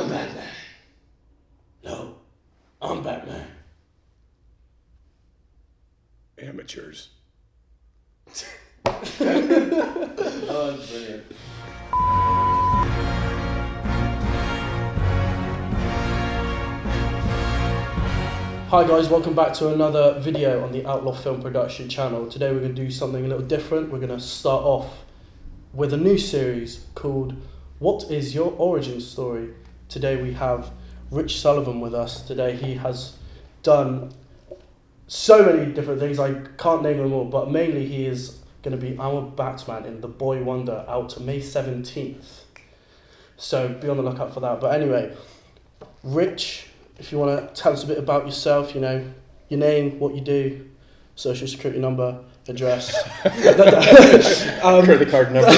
I'm Batman. No, I'm Batman. Amateurs. Oh, that's brilliant. Hi guys, welcome back to another video on the Outlaw Film Production channel. Today we're going to do something a little different. We're going to start off with a new series called What is Your Origin Story? Today we have Rich Sullivan with us. Today he has done so many different things, I can't name them all, but mainly he is going to be our Batman in The Boy Wonder, out May 17th. So be on the lookout for that. But anyway, Rich, if you want to tell us a bit about yourself, you know, your name, what you do, social security number, address. Credit card number.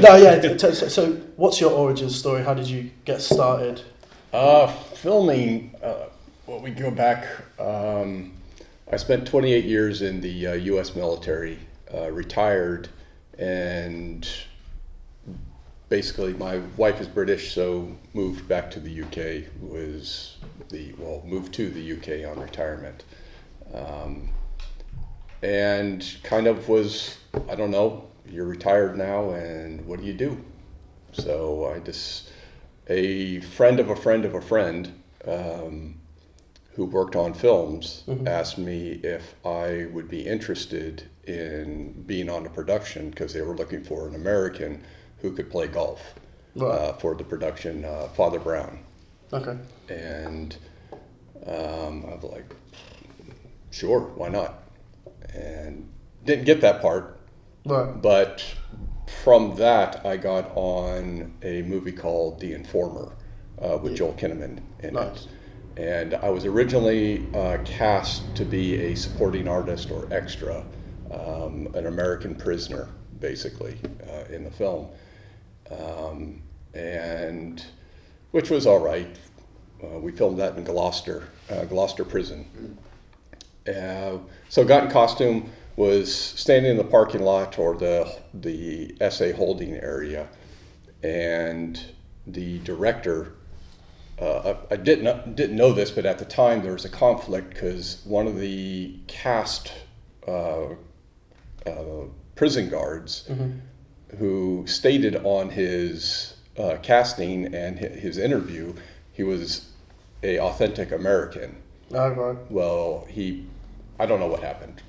No, yeah. So what's your origin story? How did you get started? Filming, well, we go back, I spent 28 years in the U.S. military, retired, and basically my wife is British, so moved back to the UK, moved to the UK on retirement. And kind of was, I don't know, you're retired now and what do you do? So a friend of a friend of a friend who worked on films asked me if I would be interested in being on a production because they were looking for an American who could play golf for the production, Father Brown. Okay. And I was like, sure, why not? And didn't get that part. Right. But from that, I got on a movie called The Informer with Joel Kinnaman in it. And I was originally cast to be a supporting artist or extra, an American prisoner, basically, in the film. And which was all right. We filmed that in Gloucester Prison. So got in costume, was standing in the parking lot or the SA holding area, and the director, I didn't know this, but at the time there was a conflict because one of the cast prison guards who stated on his casting and his interview he was a authentic American. Oh, right. Well, I don't know what happened,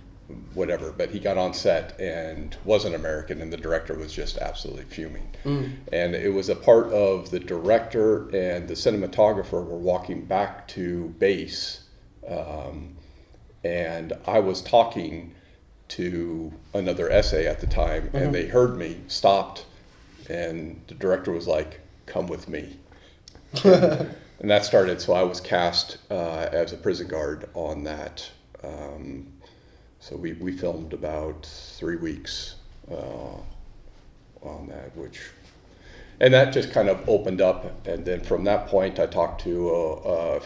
whatever, but he got on set and wasn't American, and the director was just absolutely fuming. And it was a part of the director and the cinematographer were walking back to base, and I was talking to another essay at the time, and they heard me, stopped, and the director was like, "Come with me." And that started, so I was cast as a prison guard on that. So we filmed about 3 weeks on that, and that just kind of opened up. And then from that point, I talked to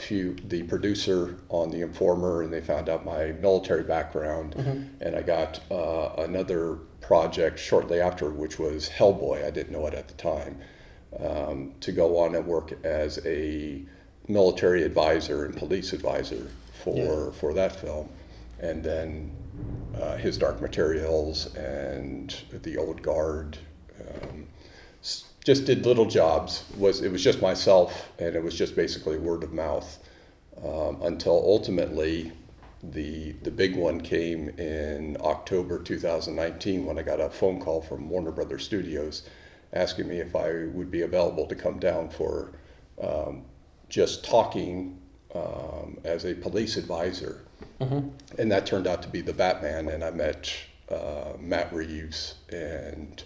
the producer on The Informer, and they found out my military background. And I got another project shortly after, which was Hellboy. I didn't know it at the time. To go on and work as a military advisor and police advisor for that film, and then His Dark Materials and The Old Guard. Just did little jobs. It was just myself, and it was just basically word of mouth until ultimately the big one came in October 2019 when I got a phone call from Warner Brothers Studios asking me if I would be available to come down for just talking as a police advisor. And that turned out to be the Batman, and I met Matt Reeves and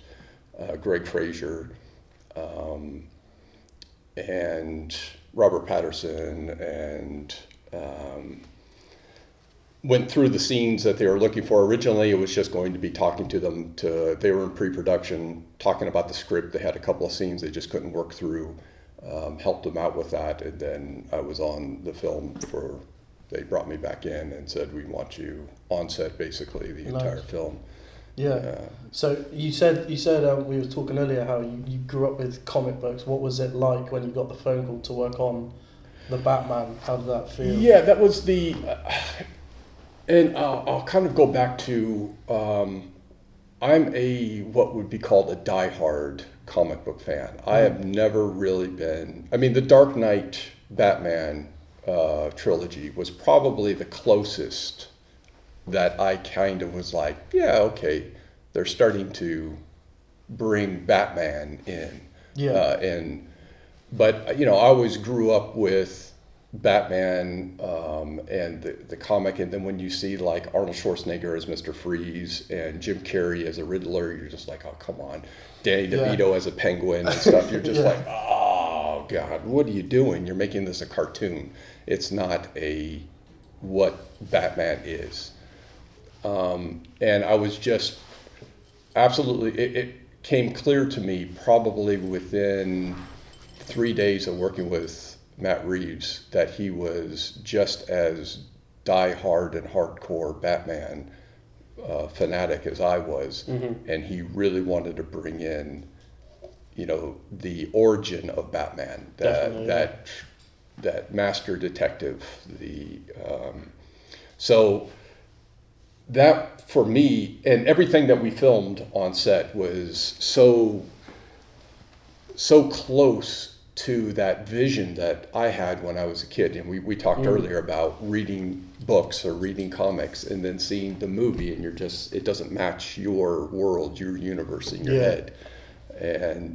Greg Fraser and Robert Patterson, and went through the scenes that they were looking for. Originally, it was just going to be talking to them. They were in pre-production, talking about the script. They had a couple of scenes they just couldn't work through. Helped them out with that, and then I was on the film they brought me back in and said, "We want you on set basically the entire film." Yeah. So you said we were talking earlier how you grew up with comic books. What was it like when you got the phone call to work on the Batman? How did that feel? Yeah, that was the, and I'll kind of go back to, I'm what would be called a diehard comic book fan. I have never really been, I mean, the Dark Knight Batman trilogy was probably the closest that I kind of was like, yeah, okay, they're starting to bring Batman in. Yeah. But I always grew up with Batman and the comic, and then when you see like Arnold Schwarzenegger as Mr. Freeze and Jim Carrey as a Riddler, you're just like, oh, come on. Danny DeVito as a Penguin and stuff. You're just like, oh God, what are you doing? You're making this a cartoon. It's not what Batman is. And I was just absolutely, it came clear to me probably within 3 days of working with Matt Reeves that he was just as die-hard and hardcore Batman fanatic as I was. Mm-hmm. And he really wanted to bring in, the origin of Batman, that master detective, so that for me, and everything that we filmed on set was so close to that vision that I had when I was a kid. And we talked earlier about reading books or reading comics and then seeing the movie, and it doesn't match your world, your universe in your head. And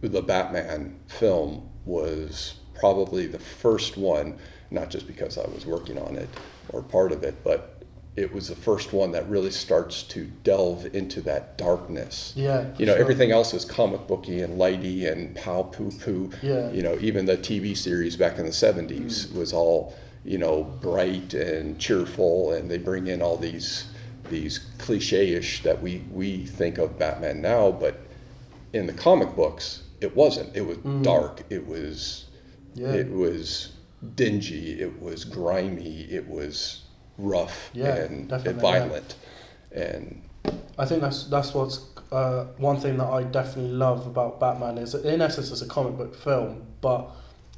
the Batman film was probably the first one, not just because I was working on it or part of it, but it was the first one that really starts to delve into that darkness. Yeah. Sure. Everything else is comic booky and lighty and pow poo poo. Yeah. Even the TV series back in the 70s was all, bright and cheerful, and they bring in all these cliche-ish that we think of Batman now, but in the comic books, it wasn't. It was dark. It was dingy. It was grimy. It was rough and violent. And I think that's what's one thing that I definitely love about Batman is, in essence, it's a comic book film, but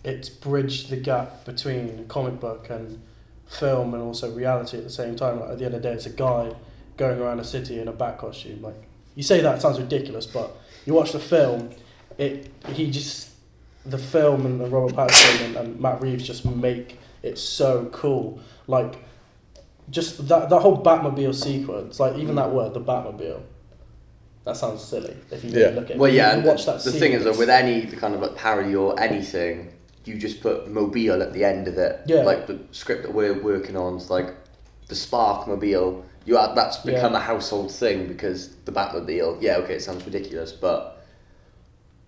it's bridged the gap between comic book and film and also reality at the same time. Like, at the end of the day, it's a guy going around a city in a bat costume. Like, you say that, it sounds ridiculous, but you watch the film, the film and Robert Pattinson and Matt Reeves just make it so cool. Like, just that whole Batmobile sequence, like even that word, the Batmobile, that sounds silly if you really look at it. Well, yeah, and watch that the thing is that with any kind of like parody or anything, you just put mobile at the end of it. Yeah. Like the script that we're working on is like the Sparkmobile. That's become a household thing because the Batmobile. Yeah, okay, it sounds ridiculous, but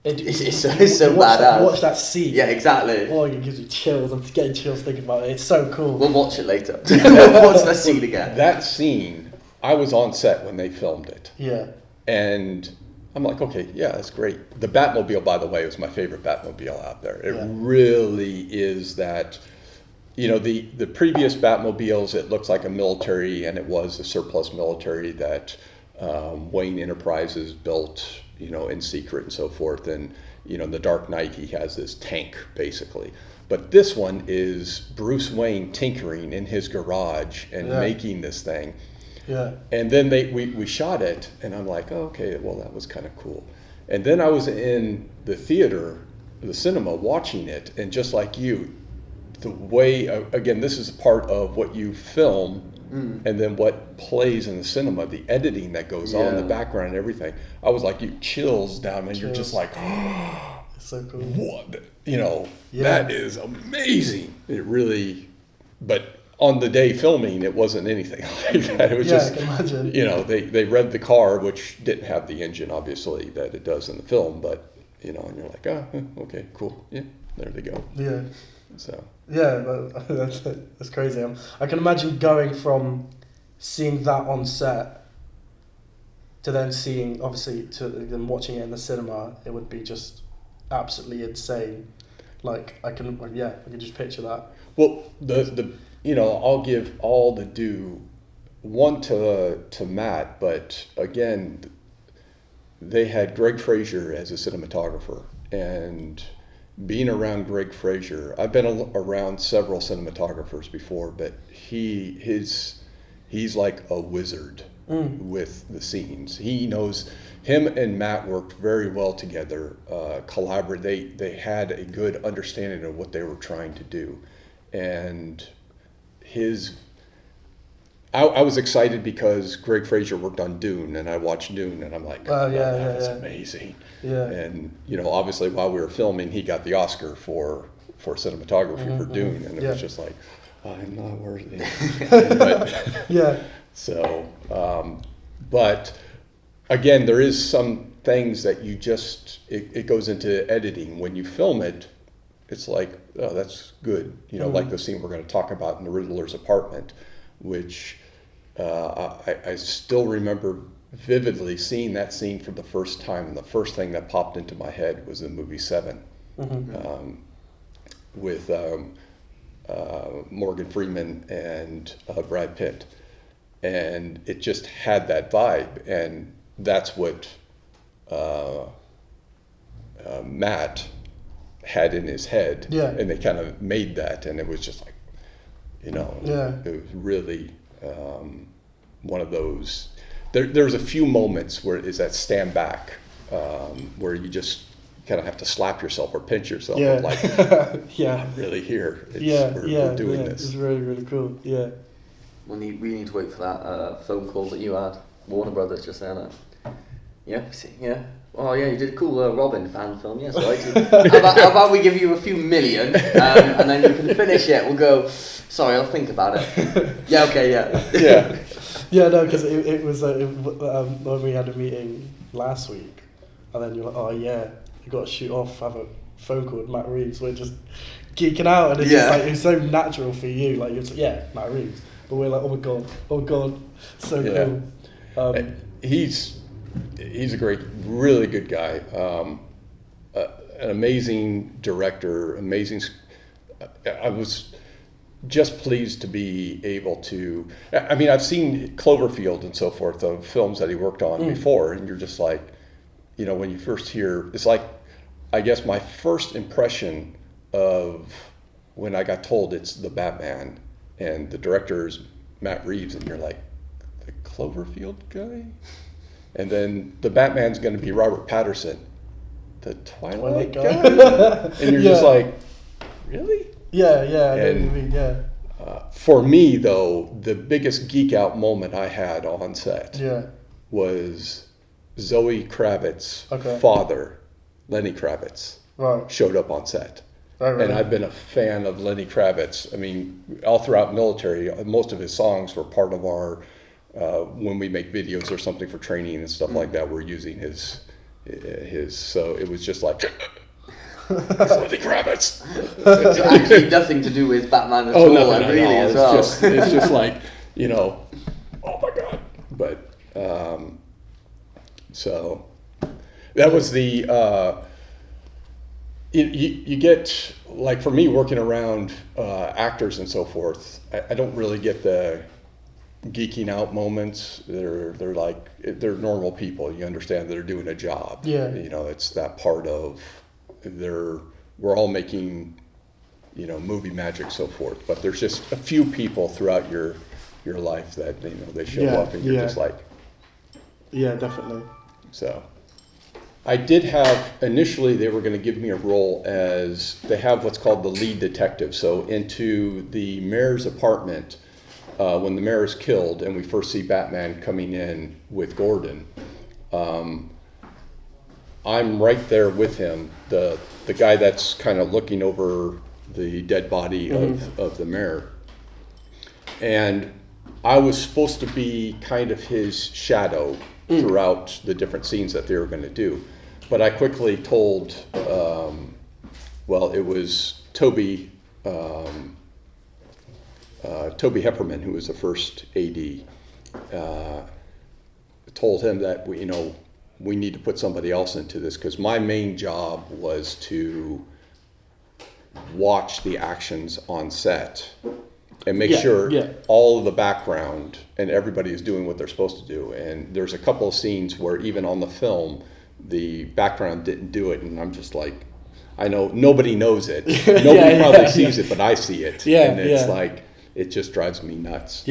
it's so badass. Watch that scene. Yeah, exactly. Oh, it gives you chills. I'm getting chills thinking about it. It's so cool. We'll watch it later. Watch that scene again. That scene, I was on set when they filmed it. Yeah. And I'm like, okay, yeah, that's great. The Batmobile, by the way, was my favorite Batmobile out there. It really is that, the previous Batmobiles, it looks like a military, and it was a surplus military that Wayne Enterprises built, in secret and so forth. And, in The Dark Knight, he has this tank, basically. But this one is Bruce Wayne tinkering in his garage and making this thing. Yeah. And then we shot it, and I'm like, oh, okay, well, that was kind of cool. And then I was in the theater, the cinema, watching it, and just like you, the way, again, this is part of what you film, and then what plays in the cinema, the editing that goes on in the background and everything. I was like, you chills down, and you're just like, oh, it's so cool. What? That is amazing. It really, but on the day filming, it wasn't anything like that. It was just, I can imagine. They read the car, which didn't have the engine, obviously, that it does in the film, but, and you're like, oh, okay, cool. Yeah, there they go. Yeah. So. Yeah, that's crazy. I can imagine going from seeing that on set to then seeing, obviously, to then watching it in the cinema. It would be just absolutely insane. Like, I can just picture that. Well, I'll give all the due one to Matt, but again, they had Greg Fraser as a cinematographer, and being around Greg Fraser, I've been around several cinematographers before, but he's like a wizard with the scenes. He knows. Him and Matt worked very well together, collaborate. They had a good understanding of what they were trying to do, and I was excited because Greg Fraser worked on Dune, and I watched Dune, and I'm like, that's amazing. Yeah. And obviously while we were filming, he got the Oscar for cinematography for Dune, and it was just like, I'm not worthy. But, yeah. So, but again, there is some things that you just it goes into editing. When you film it, it's like, oh, that's good. Like the scene we're going to talk about in the Riddler's apartment, which I still remember vividly seeing that scene for the first time, and the first thing that popped into my head was the movie Seven, with Morgan Freeman and Brad Pitt, and it just had that vibe, and that's what Matt had in his head, and they kind of made that, and it was just like, it was really one of those. There's a few moments where is that stand back, where you just kind of have to slap yourself or pinch yourself, and like, I'm really here. We're doing this. It's really, really cool. Yeah. We need to wait for that phone call that you had. Warner Brothers just saying that. Yeah. Oh yeah, you did a cool Robin fan film. Yes, right. How about we give you a few million, and then you can finish it. We'll go. Sorry, I'll think about it. Yeah. Okay. Yeah. Yeah. No, because it was when we had a meeting last week, and then you're like, oh yeah, you got to shoot off, have a phone call with Matt Reeves. We're just geeking out, and it's just like it's so natural for you. Like you're just, Matt Reeves, but we're like, oh my god, so cool. He's a really good guy, an amazing director, I was just pleased to be able to, I've seen Cloverfield and so forth of films that he worked on before, and you're just like, when you first hear, it's like, I guess my first impression of when I got told it's the Batman and the director is Matt Reeves, and you're like, the Cloverfield guy? And then the Batman's going to be Robert Pattinson, the Twilight guy? And you're just like, really? Yeah. For me, though, the biggest geek out moment I had on set was Zoe Kravitz's father, Lenny Kravitz, showed up on set. Right. And I've been a fan of Lenny Kravitz. All throughout military, most of his songs were part of our, when we make videos or something for training and stuff like that, we're using his, so it was just like, Lenny Kravitz. It's actually nothing to do with Batman at all. Nothing really, at all. as well. It's just like, oh my God. But, so that was the, you get, like for me working around actors and so forth, I don't really get the geeking out moments. They're normal people. You understand they're doing a job. Yeah. It's that part of we're all making, movie magic, so forth. But there's just a few people throughout your life that they show up and you're just like, yeah, definitely. So I did have, initially they were going to give me a role as, they have what's called the lead detective. So into the mayor's apartment, when the mayor is killed and we first see Batman coming in with Gordon, I'm right there with him, the guy that's kind of looking over the dead body of the mayor. And I was supposed to be kind of his shadow throughout the different scenes that they were going to do. But I quickly told, it was Toby Hefferman, who was the first AD, told him that we need to put somebody else into this, because my main job was to watch the actions on set and make sure all of the background and everybody is doing what they're supposed to do. And there's a couple of scenes where even on the film, the background didn't do it, and I'm just like, I know nobody knows it. Nobody probably sees it, but I see it. And it's like, it just drives me nuts.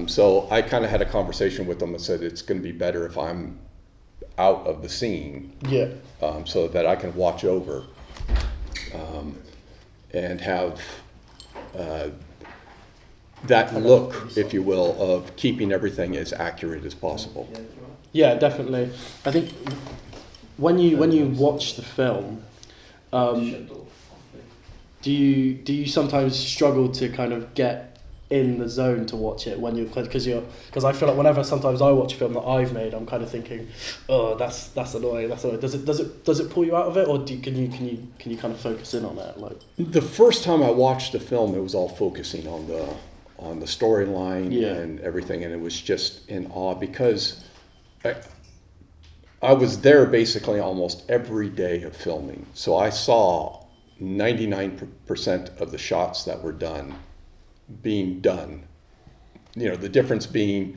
So I kind of had a conversation with them and said, it's going to be better if I'm out of the scene, so that I can watch over and have that look, if you will, of keeping everything as accurate as possible. Yeah, definitely. I think when you watch the film, do you sometimes struggle to kind of get in the zone to watch it when because I feel like whenever sometimes I watch a film that I've made, I'm kind of thinking, oh, that's annoying. Does it pull you out of it, or can you kind of focus in on it? Like, the first time I watched the film, it was all focusing on the storyline and everything, and it was just in awe because I was there basically almost every day of filming, so I saw 99% of the shots that were done being done. You know, the difference being,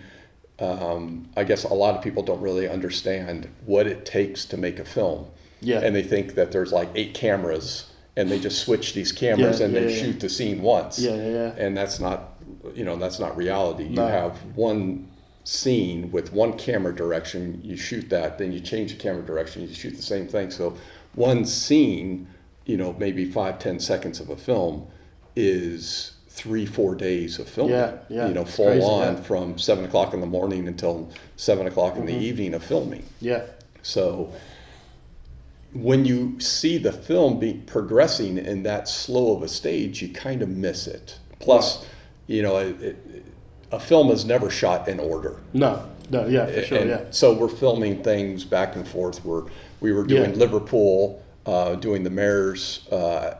I guess a lot of people don't really understand what it takes to make a film. And they think that there's like 8 cameras and they just switch these cameras and they shoot the scene once. And that's not reality. You have one scene with one camera direction, you shoot that, then you change the camera direction, you shoot the same thing. So one scene, you know, maybe 5-10 seconds of a film is 3-4 days of filming, you know, full crazy, on from 7 o'clock in the morning until 7 o'clock in the evening of filming. So when you see the film progressing in that slow of a stage, you kind of miss it. Plus, you know, a film is never shot in order. No, for sure, So we're filming things back and forth. We were doing Liverpool, doing the mayor's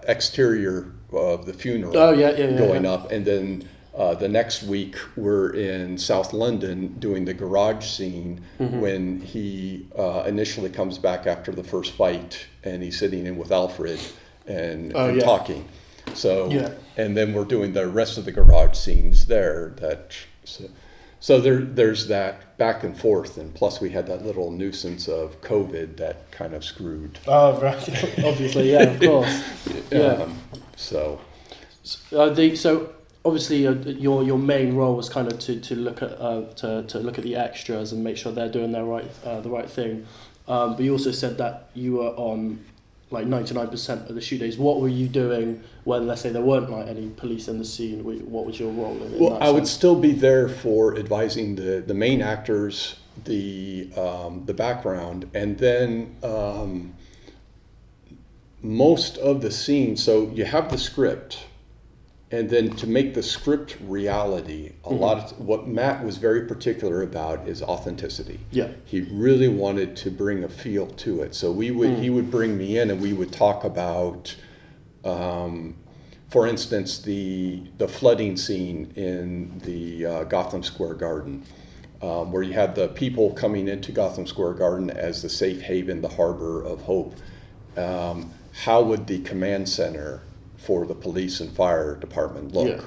exterior of the funeral going up, and then the next week we're in South London doing the garage scene when he initially comes back after the first fight and he's sitting in with Alfred and talking. So and then we're doing the rest of the garage scenes there. So there's that back and forth, and plus we had that little nuisance of COVID that kind of screwed. Oh, right. Obviously, of course. So obviously your main role was kind of to look at to look at the extras and make sure they're doing the right thing. But you also said that you were on like 99% of the shoot days. What were you doing when, let's say, there weren't like any police in the scene? What was your role in Well, I would still be there for advising the main actors, the background, and then most of the scenes. So you have the script, and then to make the script reality, a lot of what Matt was very particular about is authenticity. He really wanted to bring a feel to it. So he would bring me in and we would talk about, for instance, the flooding scene in the Gotham Square Garden, where you had the people coming into Gotham Square Garden as the safe haven, the harbor of hope. How would the command center for the police and fire department look?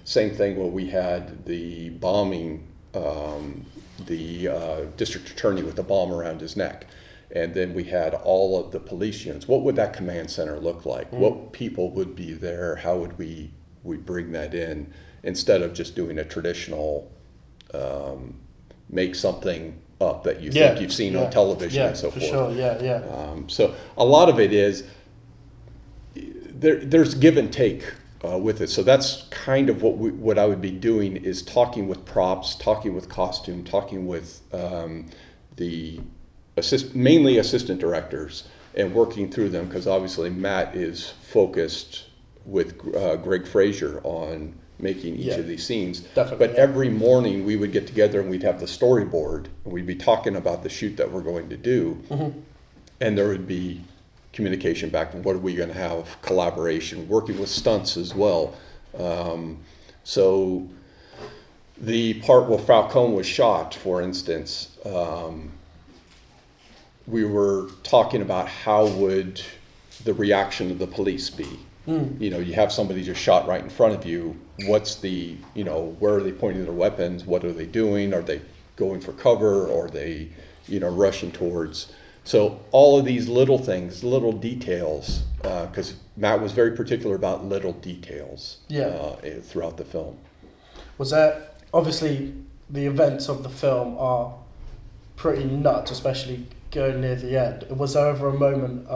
Same thing when we had the bombing, the district attorney with the bomb around his neck. And then we had all of the police units. What would that command center look like? What people would be there? How would we bring that in instead of just doing a traditional make something up that you think you've seen on television and so forth. So a lot of it is there's give and take with it. So that's kind of what I would be doing is talking with props, talking with costume, talking with the mainly assistant directors and working through them, because obviously Matt is focused with Greg Fraser on making each of these scenes. But every morning we would get together and we'd have the storyboard and we'd be talking about the shoot that we're going to do, and there would be communication back and what are we going to have, collaboration, working with stunts as well. So the part where Falcone was shot, for instance, we were talking about how would the reaction of the police be. You know, you have somebody just shot right in front of you. What's the, you know, where are they pointing their weapons? What are they doing? Are they going for cover? Or are they, you know, rushing towards? So all of these little things, little details, because Matt was very particular about little details throughout the film. Was that, obviously, the events of the film are pretty nuts, especially going near the end. Was there ever a moment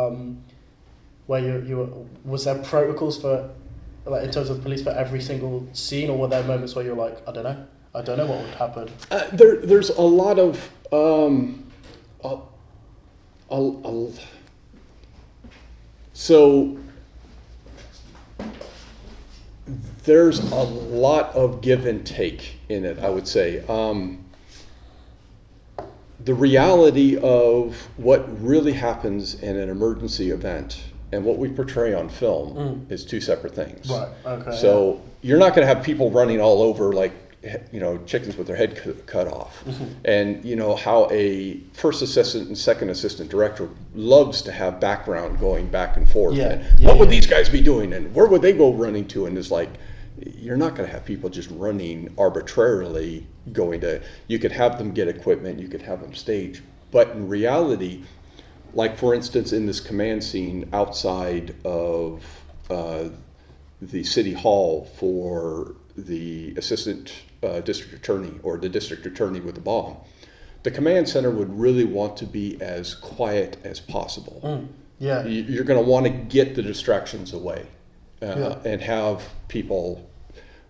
where you were, was there protocols for, like, in terms of police for every single scene, or were there moments where you're like, I don't know what would happen? There's a lot of so there's a lot of give and take in it, I would say. The reality of what really happens in an emergency event and what we portray on film is two separate things. Right, okay. So you're not going to have people running all over like, you know, chickens with their head cut off. And you know how a first assistant and second assistant director loves to have background going back and forth. And what would these guys be doing, and where would they go running to? And it's like, you're not going to have people just running arbitrarily going to, you could have them get equipment, you could have them stage, but in reality, like for instance in this command scene outside of the city hall for the assistant district attorney or the district attorney with the bomb, the command center would really want to be as quiet as possible. You're going to want to get the distractions away and have people,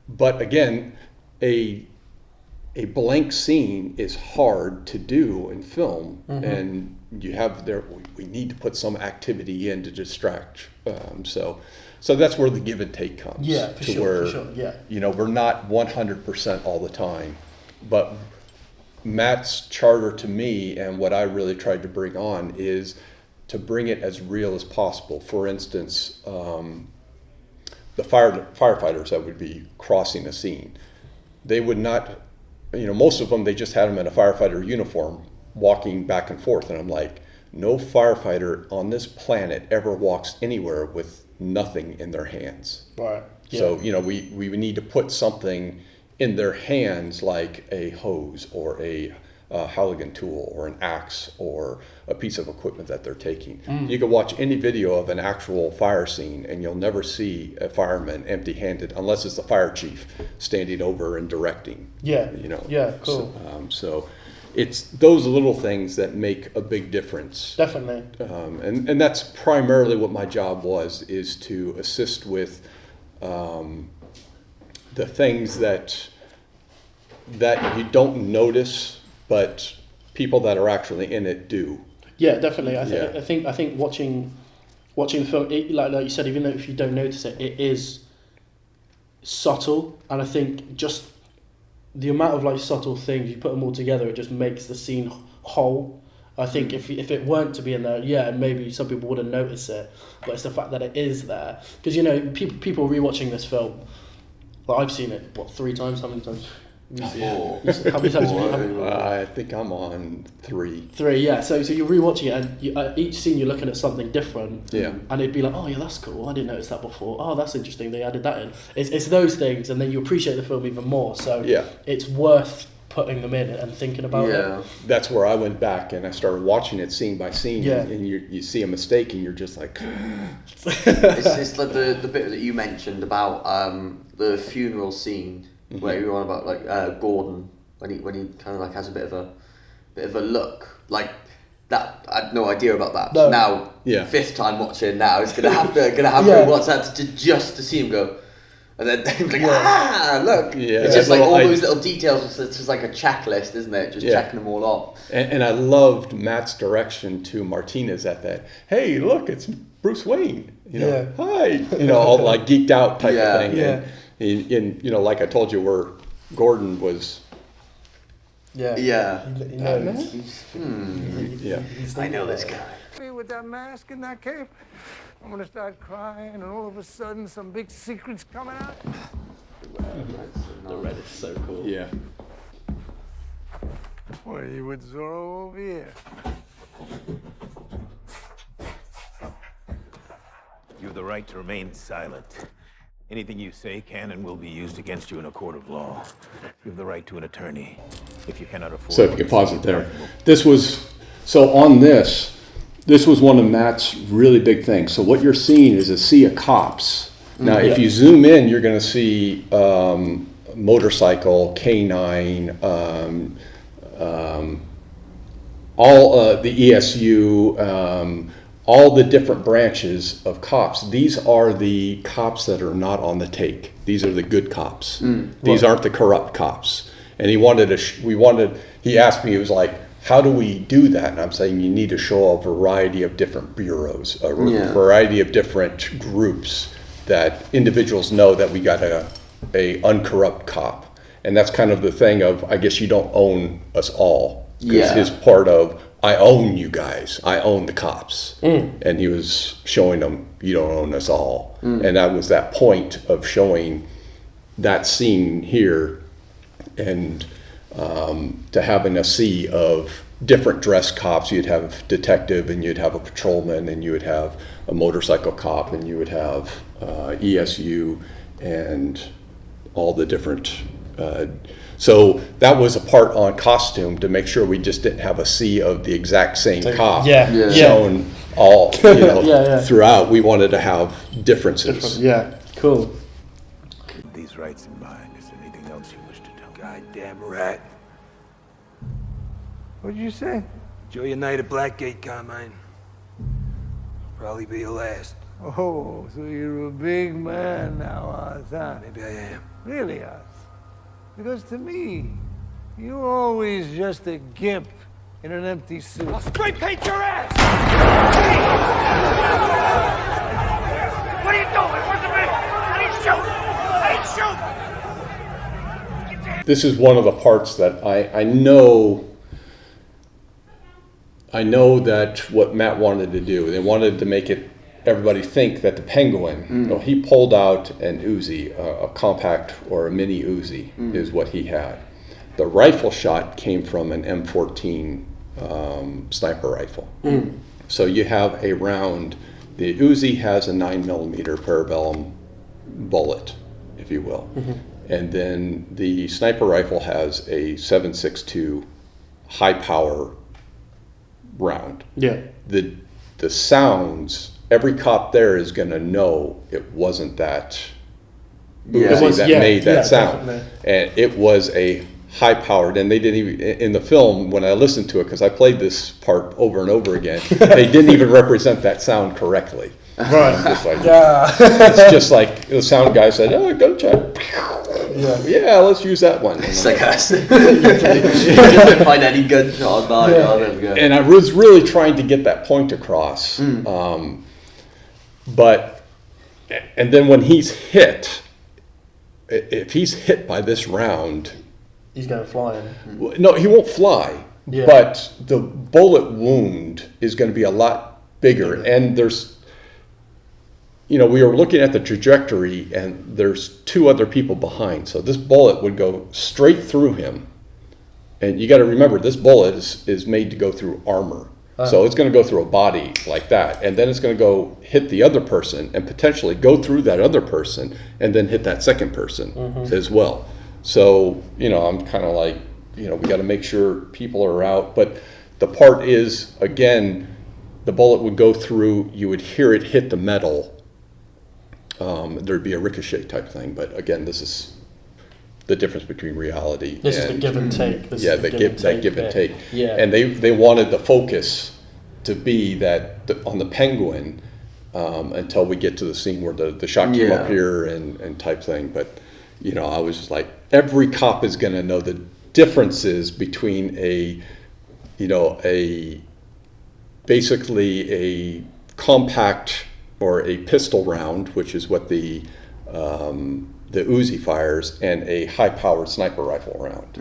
but again, a blank scene is hard to do in film, and you have there, we need to put some activity in to distract. So that's where the give and take comes. For sure. You know, we're not 100% all the time, but Matt's charter to me and what I really tried to bring on is to bring it as real as possible. For instance, the firefighters that would be crossing a scene, they would not, you know, most of them, they just had them in a firefighter uniform walking back and forth. And I'm like, no firefighter on this planet ever walks anywhere with nothing in their hands. Right. So, you know, we need to put something in their hands, like a hose or a Halligan tool or an axe or a piece of equipment that they're taking. You can watch any video of an actual fire scene and you'll never see a fireman empty-handed unless it's the fire chief standing over and directing. You know. Cool. So it's those little things that make a big difference. Definitely. And that's primarily what my job was, is to assist with the things that you don't notice, but people that are actually in it do. Yeah, definitely. I think watching the film, like you said, even though if you don't notice it, it is subtle, and I think just the amount of like subtle things, you put them all together, it just makes the scene whole. I think if it weren't to be in there, maybe some people wouldn't notice it, but it's the fact that it is there. Because, you know, people rewatching this film, like I've seen it 3 times. How many times? How many times have you? I think I'm on 3. 3, yeah. So you're rewatching it, and each scene you're looking at something different. Yeah. And it'd be like, oh yeah, that's cool. I didn't notice that before. Oh, that's interesting. They added that in. It's those things, and then you appreciate the film even more. So it's worth putting them in and thinking about it. That's where I went back and I started watching it scene by scene. And you see a mistake and you're just like. It's like the bit that you mentioned about the funeral scene. Where you're on about like Gordon when he kind of like has a bit of a look like that. I had no idea about that. No. Now 5th time watching now, it's gonna have to watch that just to see him go, and then like look. It's just like all those little details. It's just like a checklist, isn't it? Just checking them all off. And I loved Matt's direction to Martinez at that. Hey, look, it's Bruce Wayne. You know, hi. You know, all like geeked out type of thing. In you know, like I told you, where Gordon was. I know this guy. With that mask and that cape, I'm gonna start crying, and all of a sudden, some big secret's coming out. The red is so cool. Yeah. What are you with Zorro over here? You have the right to remain silent. Anything you say can and will be used against you in a court of law. You have the right to an attorney. If you cannot afford So if you can pause it there. This was, so on this was one of Matt's really big things. So what you're seeing is a sea of cops. Now, if you zoom in, you're going to see motorcycle, canine, all the ESU, all the different branches of cops. These are the cops that are not on the take. These are the good cops. These aren't the corrupt cops. And he asked me, he was like, how do we do that? And I'm saying you need to show a variety of different bureaus, a variety of different groups that individuals know that we got a uncorrupt cop. And that's kind of the thing of, I guess you don't own us all. Because his part of, I own you guys. I own the cops. And he was showing them, you don't own us all. And that was that point of showing that scene here, and to having a sea of different dress cops. You'd have detective, and you'd have a patrolman, and you would have a motorcycle cop, and you would have ESU, and all the different so that was a part on costume to make sure we just didn't have a sea of the exact same cop shown all throughout. We wanted to have differences. Cool. These rights in mind. Is there anything else you wish to tell? Goddamn rat. What'd you say? Enjoy your night at Blackgate, Carmine. Probably be your last. Oh, so you're a big man now, Oz, huh? Maybe I am. Really, Oz? Because to me, you're always just a gimp in an empty suit. I'll spray paint your ass! What are you doing? Where's the man? I ain't shoot! This is one of the parts that I know that what Matt wanted to do. They wanted to make it everybody think that the Penguin, he pulled out an Uzi, a compact or a mini Uzi is what he had. The rifle shot came from an M14 sniper rifle. So you have a round, the Uzi has a 9mm parabellum bullet, if you will. And then the sniper rifle has a 7.62 high power round. The sounds, every cop there is going to know it wasn't that Uzi that made that sound. Definitely. And it was a high powered, and they didn't even, in the film, when I listened to it, because I played this part over and over again, they didn't even represent that sound correctly. Right. Just like, it's just like the sound guy said, oh, gunshot. Yeah, let's use that one. It's like us. You couldn't find any gunshot. And I was really trying to get that point across. But, and then when he's hit, if he's hit by this round, he's going to fly. No, he won't fly. But the bullet wound is going to be a lot bigger. And there's, we were looking at the trajectory, and there's two other people behind. So this bullet would go straight through him. And you got to remember, this bullet is made to go through armor. So it's going to go through a body like that, and then it's going to go hit the other person and potentially go through that other person and then hit that second person as well. So, I'm kind of like, we got to make sure people are out. But the part is, again, the bullet would go through, you would hear it hit the metal. There'd be a ricochet type thing. But again, this is the difference between reality. This is the give and take. That give and take. Yeah. And they wanted the focus to be that on the Penguin until we get to the scene where the shot came up here and type thing. But, I was just like, every cop is going to know the differences between basically a compact or a pistol round, which is what the Uzi fires, and a high-powered sniper rifle round,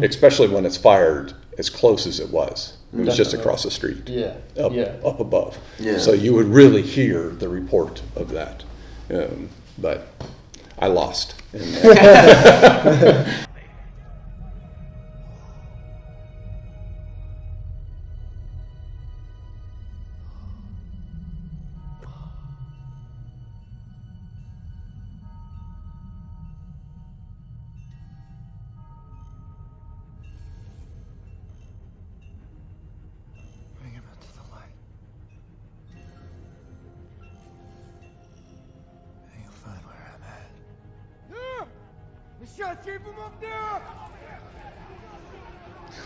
especially when it's fired as close as it was. It was just across the street, up above. So you would really hear the report of that. But I lost.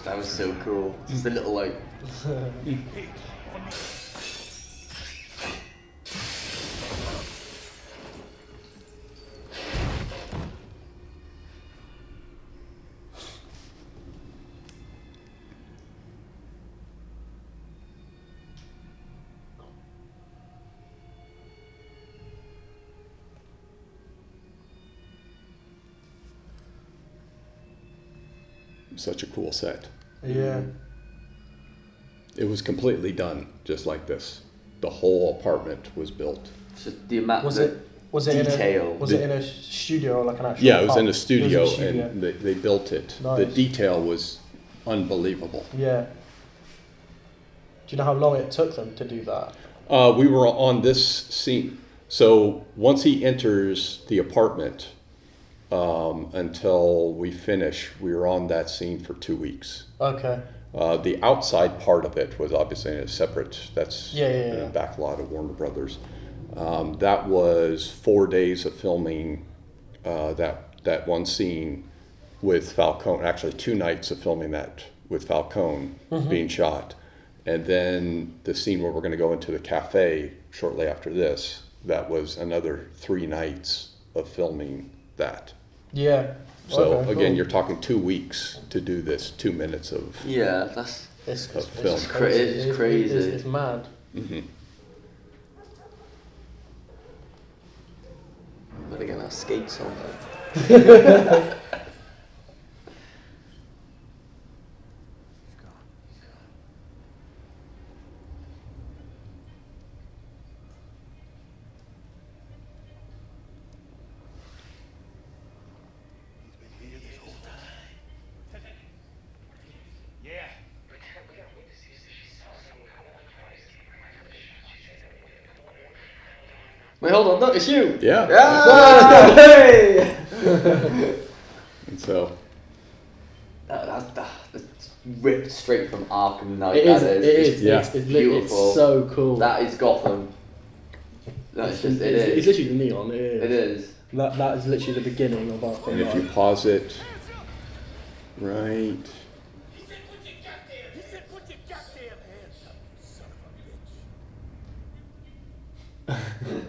That was so cool. Just a little like. Such a cool set. Yeah. It was completely done just like this. The whole apartment was built. Just the amount. Was it detail. it in a studio or like an actual? Yeah, it was in a pub? studio, It was a studio. and they built it. Nice. The detail was unbelievable. Yeah. Do you know how long it took them to do that? We were on this scene. So once he enters the apartment, until we finish, we were on that scene for 2 weeks. Okay. The outside part of it was obviously in a separate, that's in Yeah. the back lot of Warner Brothers. That was 4 days of filming that one scene with Falcone, actually 2 nights of filming that with Falcone being shot. And then the scene where we're going to go into the cafe shortly after this, that was another 3 nights of filming that. Yeah. So Okay, again, cool. you're talking 2 weeks to do this 2 minutes of Yeah, that's. It's film. It's crazy. It's mad. Better get our skates on though. Wait, hold on, look, it's you! Yeah. Ah! Hey! And so That's ripped straight from Arkham Knight. It is. that It is. Yeah. It's Beautiful. so cool. That is Gotham. That's just, it It's is. literally the neon. It is. It is. That is literally the beginning of Arkham and if you Knight. pause it right,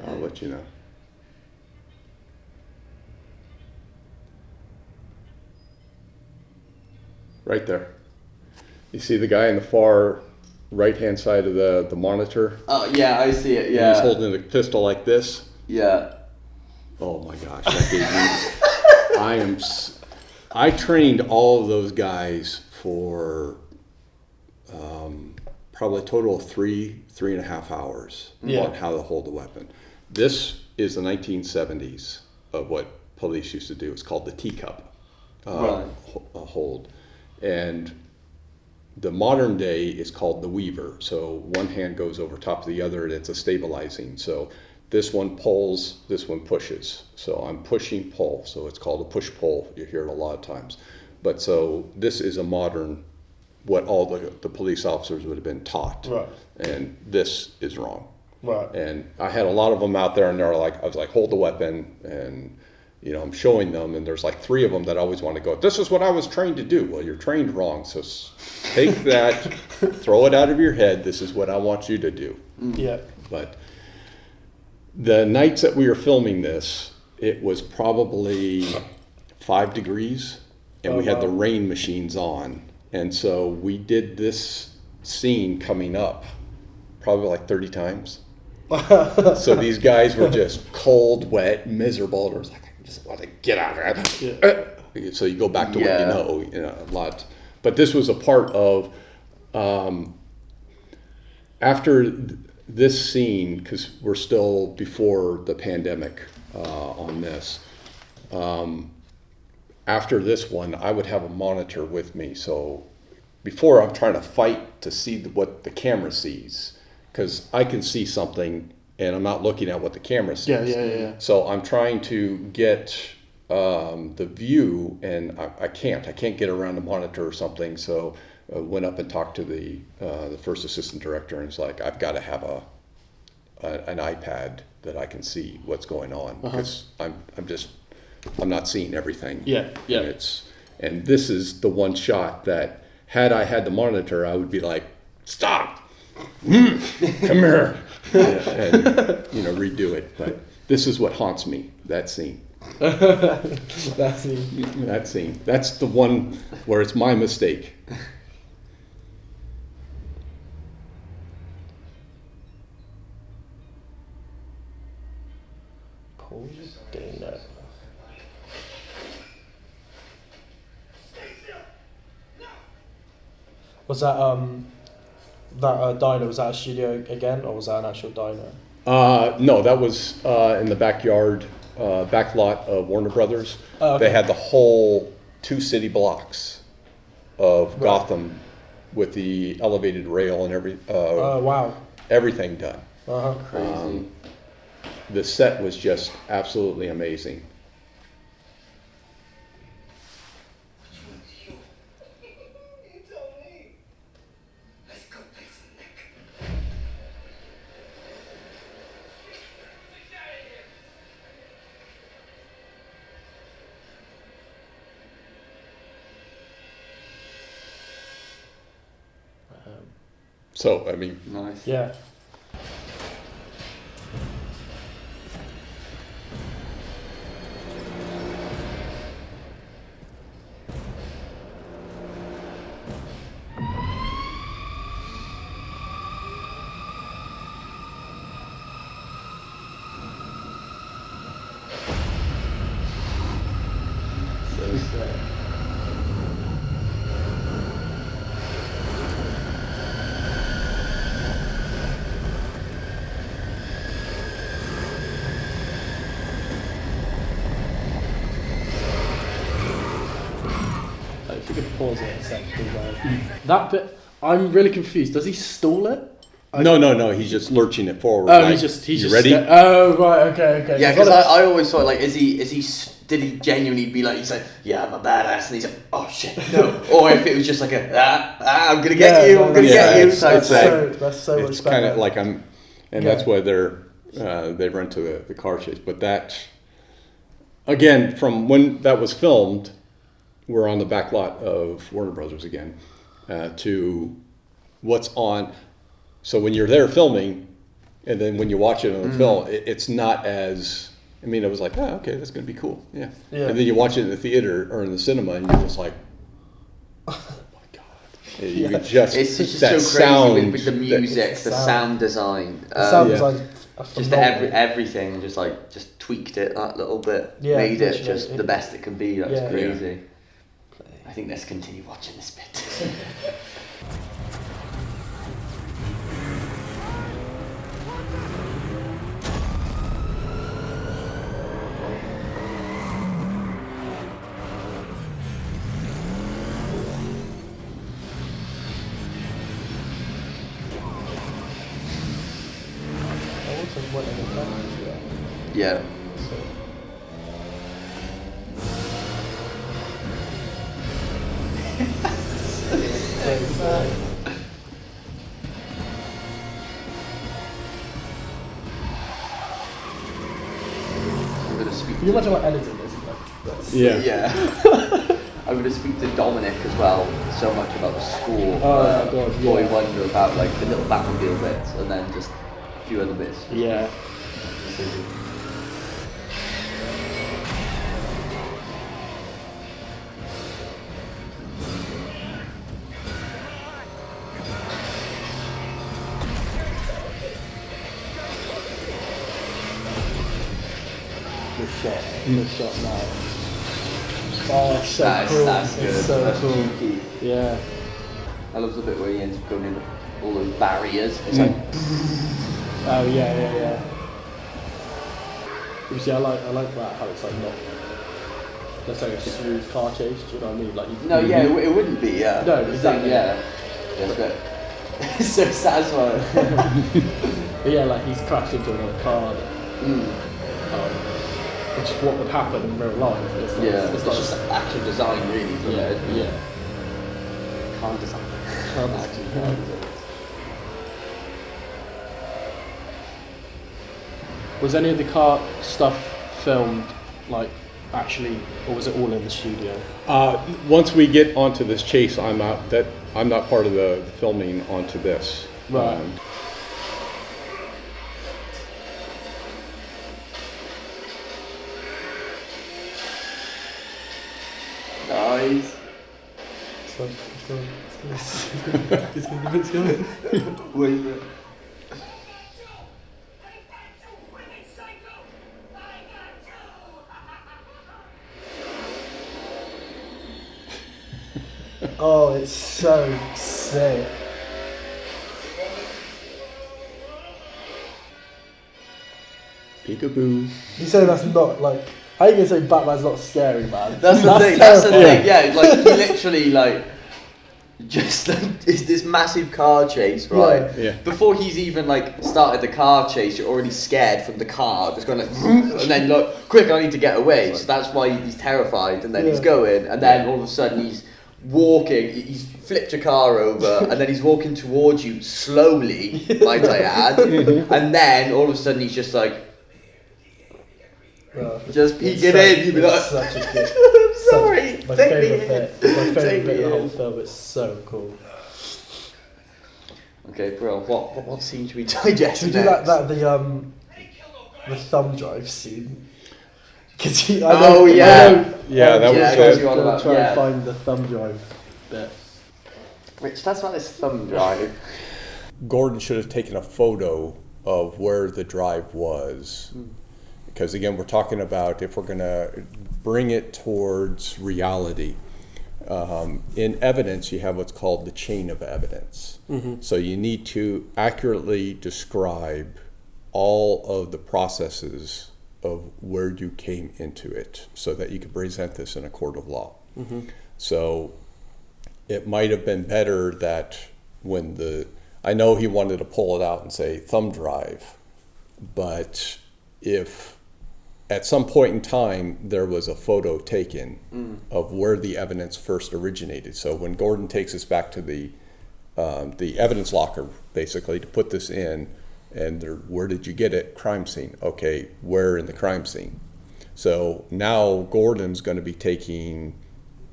I'll let you know. Right there. You see the guy in the far right-hand side of the monitor? Oh, yeah, I see it, And yeah. he's holding the pistol like this. Yeah. Oh my gosh, that gave me... I trained all of those guys for probably a total of 3.5 hours on how to hold the weapon. This is the 1970s of what police used to do. It's called the teacup hold. And the modern day is called the weaver. So one hand goes over top of the other and it's a stabilizing. So this one pulls, this one pushes. So I'm pushing pull. So it's called a push-pull. You hear it a lot of times. But so this is a modern, what all the police officers would have been taught. Right. And this is wrong. Right. And I had a lot of them out there and they're like, I was like, hold the weapon. And, you know, I'm showing them and there's like 3 of them that always want to go, this is what I was trained to do. Well, you're trained wrong. So take that, throw it out of your head. This is what I want you to do. Yeah. But the nights that we were filming this, it was probably 5 degrees and we had the rain machines on. And so we did this scene coming up probably like 30 times. So these guys were just cold, wet, miserable. And it was like, I just want to get out of here. Yeah. So you go back to what you know, a lot. But this was a part of, after this scene, because we're still before the pandemic on this, after this one, I would have a monitor with me. So before I'm trying to fight to see what the camera sees, because I can see something and I'm not looking at what the camera sees. Yeah. So I'm trying to get the view, and I can't get around the monitor or something. So I went up and talked to the first assistant director, and it's like, I've got to have an iPad that I can see what's going on, because I'm just I'm not seeing everything. Yeah. And this is the one shot that, had I had the monitor, I would be like, stop, come here, and redo it. But this is what haunts me, that scene. That scene. That scene. That's the one where it's my mistake. Paul Dano. Was that diner, was that a studio again, or was that an actual diner? No, that was in the backyard, back lot of Warner Brothers. Oh, okay. They had the whole 2 city blocks of Right. Gotham with the elevated rail and Wow. everything done. Uh-huh. Crazy. The set was just absolutely amazing. So, I mean, Nice. Yeah. So sick. If you could pause it a second. That bit, I'm really confused. Does he stall it? no, he's just lurching it forward. Oh, like, he's just you ready? Oh, right, okay. Yeah, because I always thought, like, did he genuinely be like, he's like, yeah, I'm a badass, and he's like, oh shit, no. Or if it was just like I'm gonna get you, I'm gonna get you. That's type so thing. much It's better. kind of like that's why they run to the car chase. But that, again, from when that was filmed, we're on the back lot of Warner Brothers again, to what's on. So when you're there filming, and then when you watch it on the film, it's not as. I mean, it was like, oh, okay, that's gonna be cool, yeah. And then you watch it in the theater or in the cinema, and you're just like, oh my god! You could just It's just that so crazy sound, with the music, the sound design. The sound yeah. design. Just everything, just tweaked it that little bit, Yeah, made it literally. just the best it can be. That's Yeah. crazy. I think let's continue watching this bit. Yeah. I'm gonna speak. Can you imagine what editing is? yeah. I'm gonna speak to Dominic as well. So much about the score. Oh my God, Boy yeah. Wonder about like the little Batmobile bits, and then just a few other bits. Yeah. The shot now. Oh, it's so cool. That's good. It's so That's cool. cheeky. Yeah. I love the bit where he ends up going in all those barriers. It's like, Oh yeah. You see, I like that how it's like not. Let's say a smooth car chase. Do you know what I mean? Like no, yeah, it wouldn't be. Yeah. No, The exactly. thing, yeah. It's good. It's so satisfying. But yeah, like he's crashed into another car. Which is what would happen in real life. It's like, Yeah, it's it's just actual design, really. From yeah, it. yeah. Can't design. Can't Actually, design. can't design. Was any of the car stuff filmed like actually, or was it all in the studio? Once we get onto this chase, I'm not part of the filming onto this. Right. Nice. It's going. Wait a minute. Oh, it's so sick. Peekaboo. You say that's not like. How are you gonna say Batman's not scary, man? That's the thing. That's the thing. Yeah, like he literally like just like it's this massive car chase, right? Yeah. Before he's even like started the car chase, you're already scared from the car. Just going like, and then like, quick, I need to get away. So that's why he's terrified, and then he's going, and then all of a sudden he's walking. He's flipped your car over, and then he's walking towards you slowly, might I add, and then all of a sudden he's just like. Just peek it in, you'd be like, such a good, I'm sorry, my take me favourite in. bit. It's my favourite Take bit me of the whole in. film. It's so cool. Okay, bro, what scene should we digest Should we do next? the thumb drive scene? Cause Yeah, that was because you're on gonna about, try yeah. and find the thumb drive bit. Rich, that's about this thumb drive. Gordon should have taken a photo of where the drive was. Because again, we're talking about if we're going to bring it towards reality. In evidence, you have what's called the chain of evidence. So you need to accurately describe all of the processes of where you came into it so that you can present this in a court of law. So it might have been better that I know he wanted to pull it out and say thumb drive, but if at some point in time there was a photo taken of where the evidence first originated. So when Gordon takes us back to the evidence locker, basically to put this in, and where did you get it? Crime scene. Okay, where in the crime scene? So now Gordon's going to be taking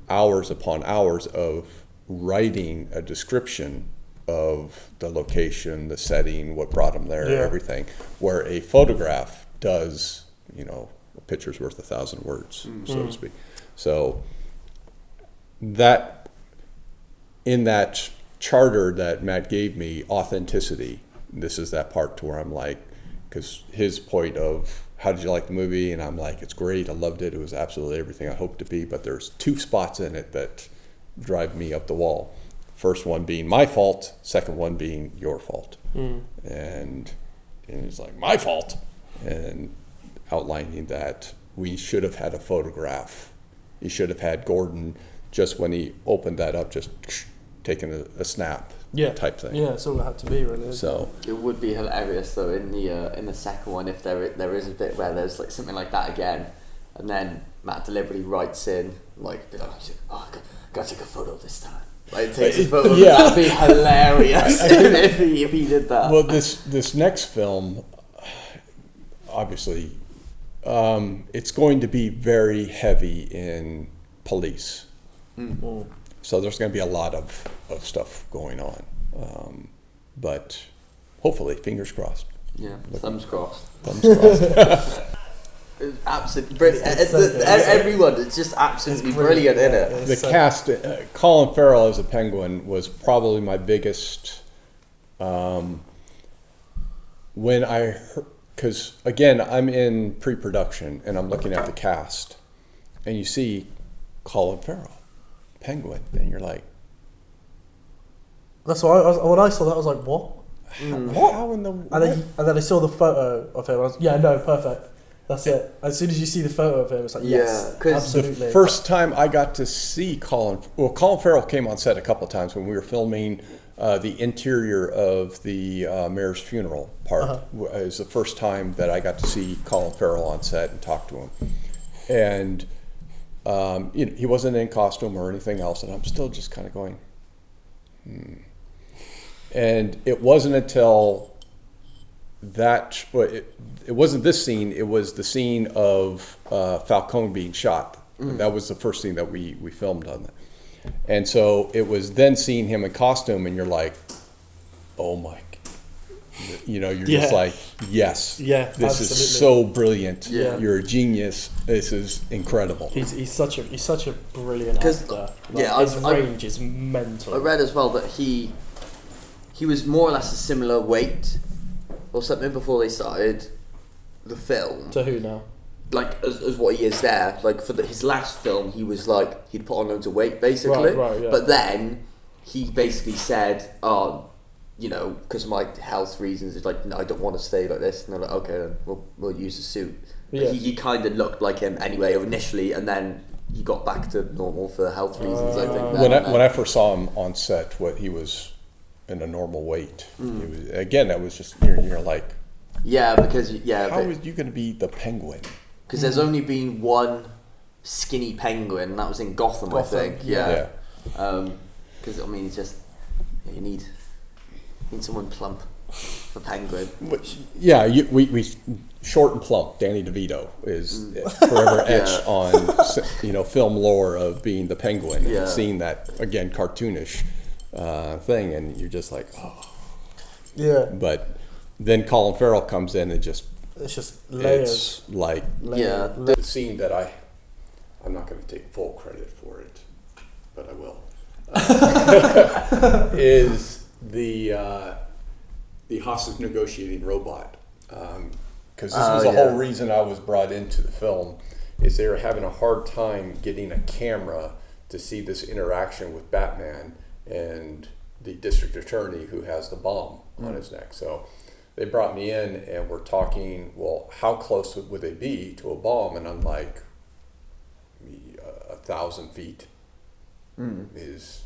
hours upon hours of writing a description of the location, the setting, what brought him there, everything, where a photograph does, a picture's worth 1,000 words, so to speak. So that, in that charter that Matt gave me, authenticity, this is that part to where I'm like, because his point of, how did you like the movie? And I'm like, it's great, I loved it, it was absolutely everything I hoped to be, but there's 2 spots in it that drive me up the wall. First one being my fault, second one being your fault. And it's like, my fault. And outlining that we should have had a photograph. You should have had Gordon, just when he opened that up, just taking a snap type thing. Yeah, that's all it had to be, really. So It would be hilarious though in the second one if there is a bit where there's like something like that again, and then Matt deliberately writes in like, I gotta take a photo this time. Like takes a photo. That'd be hilarious if he did that. Well, this next film, obviously, it's going to be very heavy in police. So there's going to be a lot of stuff going on. But hopefully, fingers crossed. Yeah, thumbs crossed. Thumbs crossed. It's absolutely brilliant. Everyone, it's just absolutely brilliant, isn't it? The cast, Colin Farrell as a Penguin was probably my biggest, when I heard, because again, I'm in pre-production and I'm looking at the cast and you see Colin Farrell, Penguin, and you're like, That's why when I saw that, I was like, what? What? How in the And then I saw the photo of him. I was, perfect. That's it. As soon as you see the photo of him, it's like, yes, absolutely. The first time I got to see Colin Farrell came on set a couple of times when we were filming the interior of the mayor's funeral part. It was the first time that I got to see Colin Farrell on set and talk to him. And he wasn't in costume or anything else, and I'm still just kind of going, And it wasn't until that, well, it wasn't this scene, it was the scene of Falcone being shot. That was the first scene that we filmed on that. And so it was then seeing him in costume, and you're like, oh my, you're just like, yes, this absolutely. Is so brilliant. Yeah. You're a genius. This is incredible. He's such a brilliant actor. His range is mental. I read as well that he was more or less a similar weight or something before they started the film. To who now? Like as what he is there. Like for his last film, he was like he'd put on loads of weight basically. Right, yeah. But then he basically said, because of my health reasons, it's like, no, I don't want to stay like this. And they're like, okay, then we'll use a suit. Yeah. He kind of looked like him anyway initially, and then he got back to normal for health reasons. I think. When I first saw him on set, he was in a normal weight. He was, again, that was just you're like, because how is you going to be the Penguin? Because there's only been one skinny penguin, and that was in Gotham. I think. Yeah. Because it's just you need someone plump for Penguin. We short and plump. Danny DeVito is forever etched on film lore of being the Penguin and seeing that again cartoonish thing, and you're just like, oh yeah. But then Colin Farrell comes in and it's just layers. It's like the scene that I'm not going to take full credit for it, but I will. Is the hostage negotiating robot, because this was the whole reason I was brought into the film, is they were having a hard time getting a camera to see this interaction with Batman and the district attorney who has the bomb on his neck. So they brought me in and we're talking, well, how close would they be to a bomb? And I'm like, 1,000 feet is,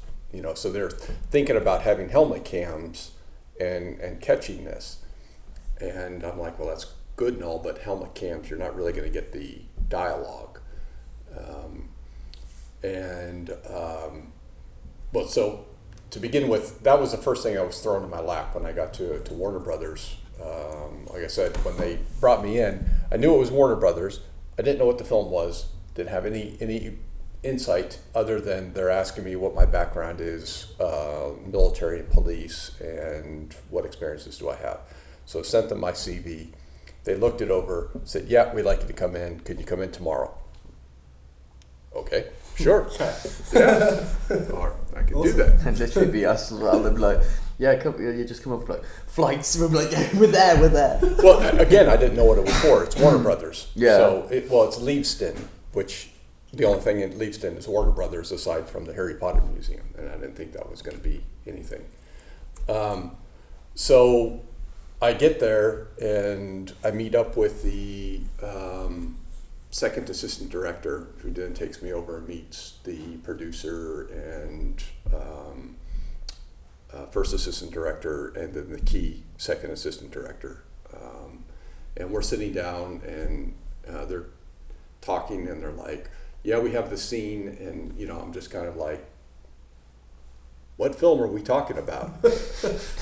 so they're thinking about having helmet cams and catching this. And I'm like, well, that's good and all, but helmet cams, you're not really going to get the dialogue. So to begin with, that was the first thing I was thrown in my lap when I got to Warner Brothers. Like I said, when they brought me in, I knew it was Warner Brothers. I didn't know what the film was, didn't have any insight other than they're asking me what my background is, military and police, and what experiences do I have. So I sent them my CV. They looked it over, said, yeah, we'd like you to come in. Could you come in tomorrow? Okay, sure. Yeah, I can do that. And this should be us as well. They'd be like, you just come up with like flights. We're like, we're there. Well, again, I didn't know what it was for. It's Warner Brothers. Yeah. So, it's Leavesden, which the only thing in Leavesden is Warner Brothers aside from the Harry Potter Museum. And I didn't think that was going to be anything. So I get there and I meet up with the second assistant director, who then takes me over and meets the producer and first assistant director, and then the key second assistant director. And we're sitting down and they're talking and they're like, yeah, we have the scene, and I'm just kind of like, what film are we talking about?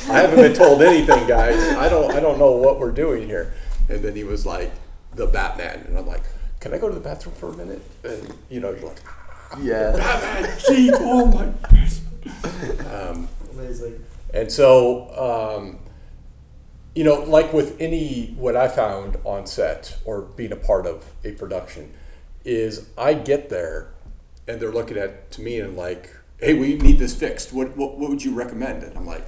I haven't been told anything, guys. I don't know what we're doing here. And then he was like, the Batman, and I'm like, can I go to the bathroom for a minute? And you're like, Batman, gee, oh my gosh. Amazing. And so, like with what I found on set or being a part of a production, is I get there and they're looking to me and like, hey, we need this fixed. What would you recommend? And I'm like,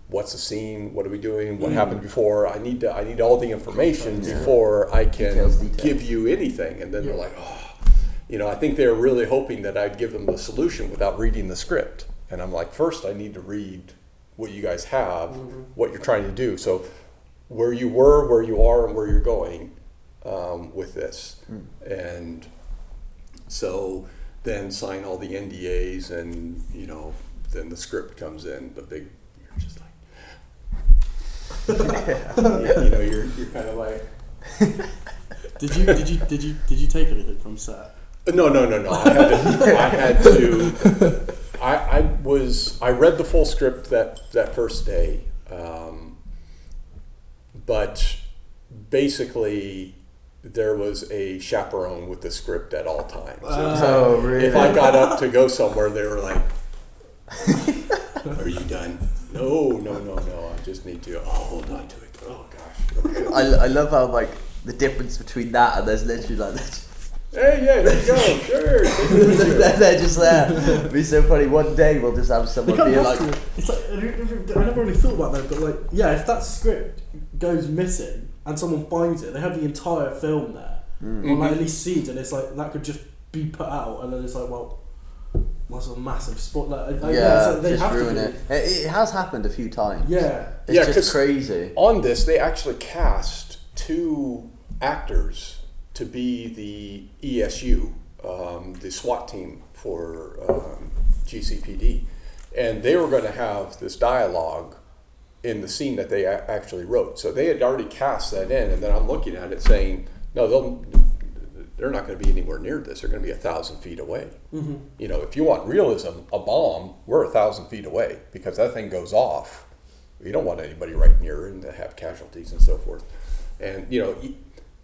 what's the scene? What are we doing? What happened before? I need all the information before I can give you anything. And then they're like, I think they're really hoping that I'd give them the solution without reading the script. And I'm like, first I need to read what you guys have, what you're trying to do. So where you were, where you are, and where you're going with this. And so then sign all the NDAs, and then the script comes in, the big, you're just like, you're kind of like. Did you take anything from set? No. I had to. I read the full script that first day, but basically there was a chaperone with the script at all times. Oh, really? If I got up to go somewhere, they were like, "Are you done?" No. I just need to hold on to it. Oh gosh. I love how like the difference between that and there's literally like Hey, yeah, there you go. Sure. they're just there. It'd be so funny. One day we'll just have someone be like, it's like I never really thought about that, but like, yeah, if that script goes missing and someone finds it, they have the entire film there, or like at least scenes, and it's like that could just be put out, and then it's like, well, that's a massive spot. Like, yeah, it's like they just have ruin to it. It has happened a few times. Yeah, it's just crazy. On this, they actually cast 2 actors to be the ESU, the SWAT team for GCPD. And they were going to have this dialogue in the scene that they actually wrote. So they had already cast that in, and then I'm looking at it saying, no, they're not going to be anywhere near this. They're going to be 1,000 feet away. Mm-hmm. You know, if you want realism, a bomb, we're 1,000 feet away because that thing goes off. You don't want anybody right near it and to have casualties and so forth. And, you know,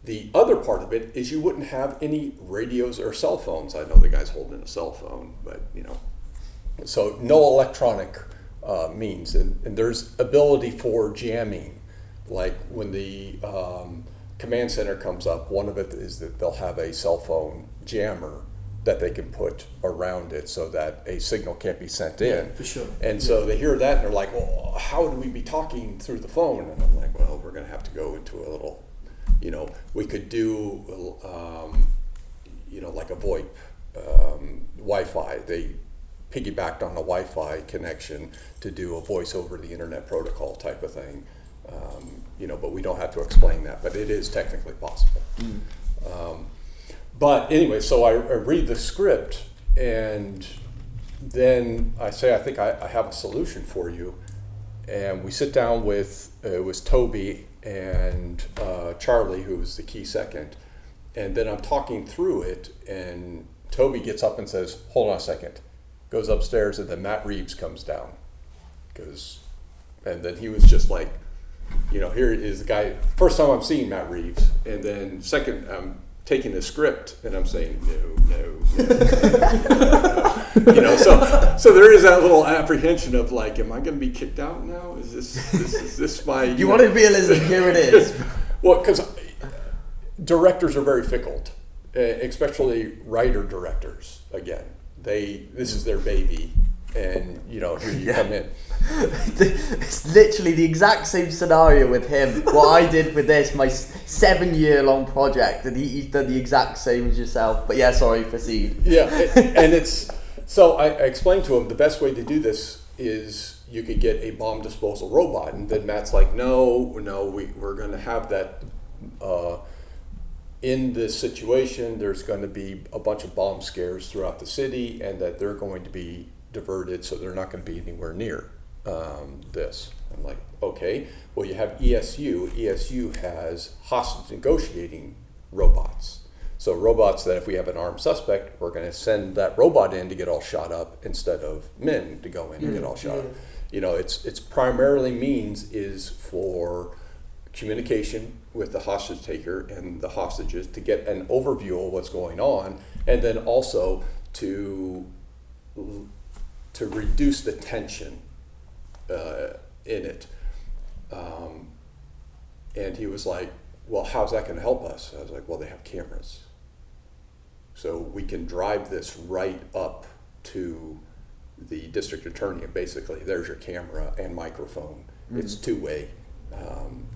the other part of it is you wouldn't have any radios or cell phones. I know the guy's holding a cell phone, but, you know, so no electronic means. And there's ability for jamming. Like when the command center comes up, one of it is that they'll have a cell phone jammer that they can put around it so that a signal can't be sent in. Yeah, for sure. And so they hear that and they're like, well, how do we be talking through the phone? And I'm like, well, we're going to have to go into a little, you know, we could do, you know, like a VoIP Wi-Fi. They piggybacked on a Wi-Fi connection to do a voice over the internet protocol type of thing. You know, but we don't have to explain that, but it is technically possible. But anyway, so I read the script and then I say, I think I have a solution for you. And we sit down with, it was Toby and Charlie, who was the key second. And then I'm talking through it and Toby gets up and says, hold on a second. Goes upstairs and then Matt Reeves comes down. And then he was just like, you know, here is the guy, first time I'm seeing Matt Reeves. And then second, I'm taking the script and I'm saying, no. You know, so there is that little apprehension of like, am I going to be kicked out now? Is this my... You wanted realism, here it is. Well, because directors are very fickle, especially writer-directors, again. This is their baby, and, you know, here you come in. It's literally the exact same scenario with him. What I did with this, my 7-year-long project, and he's done the exact same as yourself. But yeah, sorry, proceed. Yeah, and it's... So I explained to him the best way to do this is you could get a bomb disposal robot. And then Matt's like, no, we're going to have that in this situation. There's going to be a bunch of bomb scares throughout the city and that they're going to be diverted, so they're not going to be anywhere near this. I'm like, okay, well, you have ESU. ESU has hostage negotiating robots. So robots that if we have an armed suspect, we're going to send that robot in to get all shot up instead of men to go in and get all shot up. You know, it's primarily means is for communication with the hostage taker and the hostages to get an overview of what's going on, and then also to reduce the tension in it. And he was like, well, how's that going to help us? I was like, well, they have cameras. So we can drive this right up to the district attorney, and basically there's your camera and microphone. It's two-way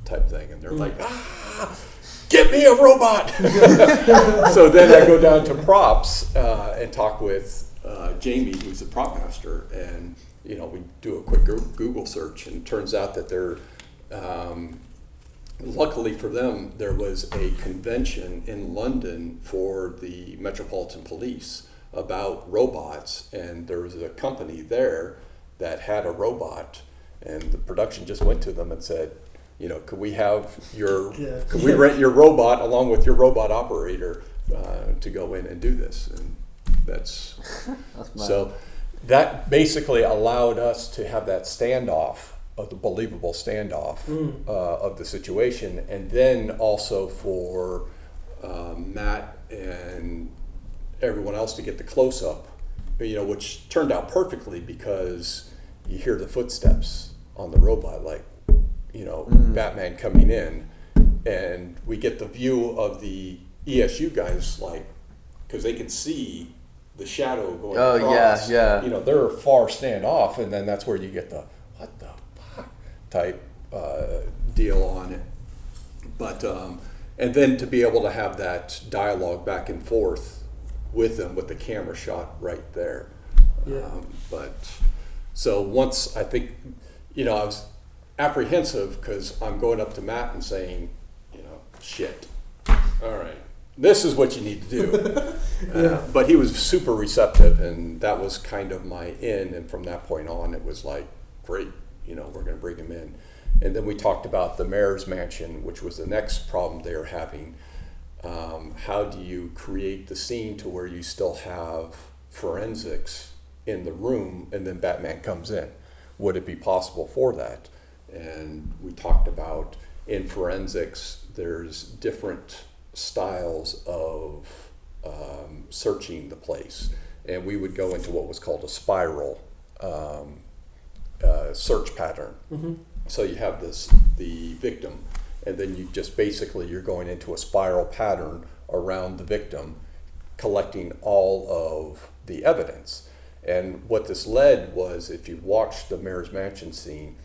type thing. And they're like, get me a robot! So then I go down to props and talk with Jamie, who's the prop master, and you know, we do a quick Google search, and it turns out that they're luckily for them, there was a convention in London for the Metropolitan Police about robots, and there was a company there that had a robot, and the production just went to them and said, you know, could we have could we rent your robot along with your robot operator to go in and do this? And that's so that basically allowed us to have that standoff the believable standoff of the situation, and then also for Matt and everyone else to get the close-up, which turned out perfectly because you hear the footsteps on the robot, like, Batman coming in, and we get the view of the ESU guys, like, because they can see the shadow going across. Yeah. They're far standoff, and then that's where you get the what the fuck type deal on it. But and then to be able to have that dialogue back and forth with them with the camera shot right there. Yeah. But so once I think, I was apprehensive because I'm going up to Matt and saying, shit, all right, this is what you need to do. But he was super receptive, and that was kind of my in. And from that point on, it was like, great, we're going to bring him in. And then we talked about the mayor's mansion, which was the next problem they were having. How do you create the scene to where you still have forensics in the room and then Batman comes in? Would it be possible for that? And we talked about in forensics, there's different styles of searching the place. And we would go into what was called a spiral search pattern. Mm-hmm. So you have the victim, and then you just basically, you're going into a spiral pattern around the victim, collecting all of the evidence. And what this led was, if you watch the mayor's mansion scene,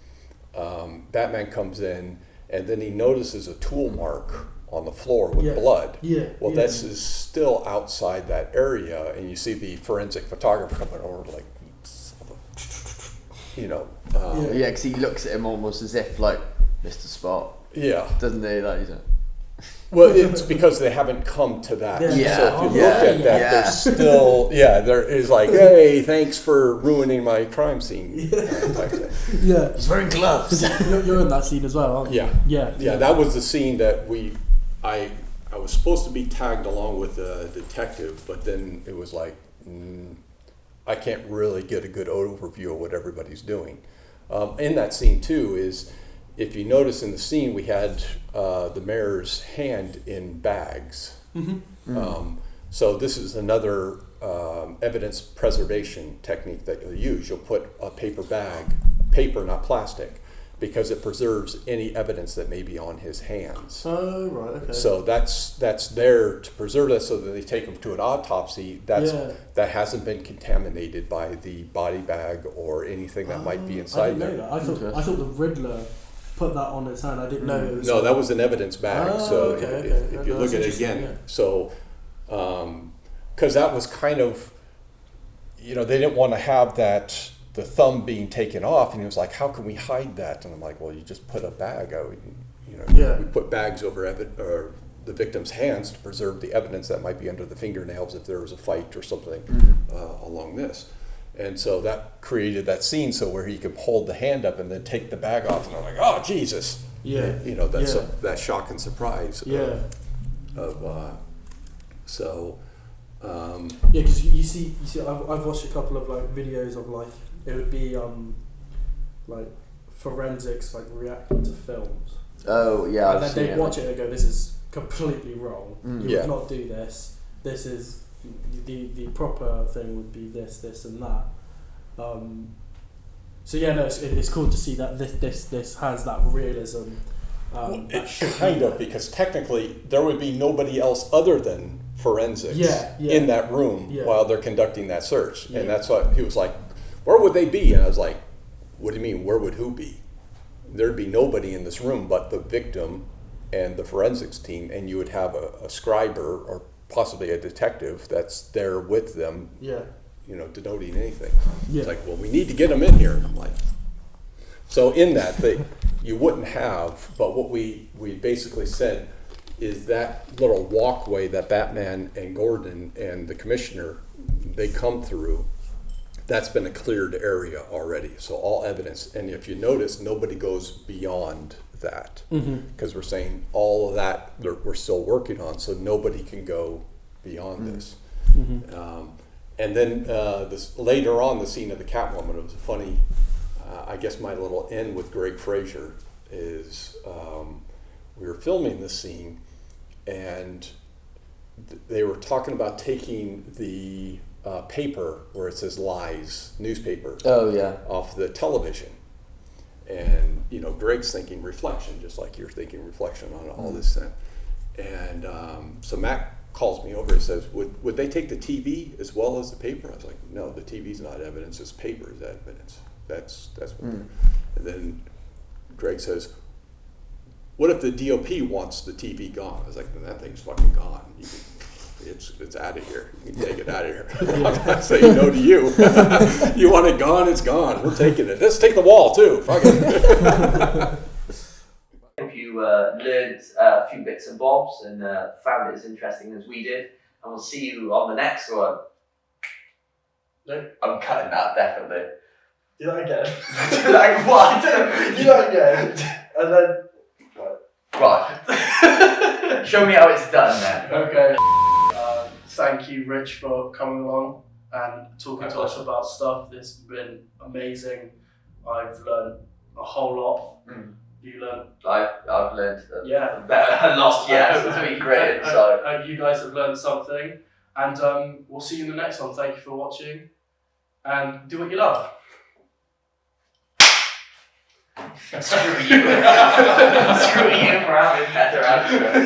Batman comes in, and then he notices a tool mark on the floor with blood. This is still outside that area, and you see the forensic photographer coming over like, because he looks at him almost as if like Mr. Spot. Yeah. Doesn't he? Like, well, it's because they haven't come to that. Yeah. So if you look at that, there's still, there is like, hey, thanks for ruining my crime scene. Type thing. Yeah. He's wearing gloves. You're in that scene as well, aren't you? Yeah. That was the scene that I was supposed to be tagged along with the detective, but then it was like, I can't really get a good overview of what everybody's doing. In that scene too is, if you notice in the scene, we had the mayor's hand in bags. Mm-hmm. So this is another evidence preservation technique that you'll use. You'll put a paper bag, paper, not plastic, because it preserves any evidence that may be on his hands. Oh, right, okay. So that's there to preserve that, so that they take him to an autopsy. That hasn't been contaminated by the body bag or anything that might be inside there. I didn't know that. I thought the Riddler put that on its hand. I didn't know it was... No, that was an evidence bag. So if you look at it again, yeah. So because that was kind of, they didn't want to have that, the thumb being taken off, and he was like, how can we hide that? And I'm like, well, you just put a bag out. We put bags over the victim's hands to preserve the evidence that might be under the fingernails if there was a fight or something along this. And so that created that scene, so where he could hold the hand up and then take the bag off, and I'm like, oh, Jesus. Yeah. That's that shock and surprise. Yeah. Because you see, I've watched a couple of like videos of like, it would be like forensics, like reacting to films. Oh yeah. And then they'd watch it and go, this is completely wrong. You would not do this. This is the proper thing would be this and that. It's cool to see that this has that realism. Kind of, because technically there would be nobody else other than forensics in that room while they're conducting that search. And that's what he was like, where would they be? And I was like, what do you mean, where would who be? There'd be nobody in this room but the victim and the forensics team, and you would have a scriber or possibly a detective that's there with them, denoting anything. It's like, well, we need to get them in here. And I'm like, so in that, you wouldn't have, but what we basically said is that little walkway that Batman and Gordon and the commissioner, they come through, that's been a cleared area already. So all evidence, and if you notice, nobody goes beyond that, because we're saying all of that we're still working on, so nobody can go beyond this. And then this later on, the scene of the Catwoman, it was a funny I guess my little end with Greg Fraser is we were filming this scene, and they were talking about taking the paper where it says lies, newspaper, off the television. And, you know, Greg's thinking reflection, just like you're thinking reflection on all this stuff. And so Matt calls me over and says, would they take the TV as well as the paper? I was like, no, the TV's not evidence, it's paper is evidence. That's what and then Greg says, what if the DOP wants the TV gone? I was like, then that thing's fucking gone. It's out of here. You can take it out of here. I'm not saying no to you. You want it gone, it's gone. We're taking it. Let's take the wall too. Fuck it. Hope you learned a few bits and bobs and found it as interesting as we did. And we'll see you on the next one. No. I'm cutting that, definitely. Do that again. Like what? Do that again. And then... Right. Show me how it's done then. Okay. Thank you, Rich, for coming along and talking to us about stuff. It's been amazing. I've learned a whole lot. You learned. I've learned yeah, better than lost. Yeah, it's been great. So hope you guys have learned something, and we'll see you in the next one. Thank you for watching, and do what you love. Screw you. Screw you for having better answers.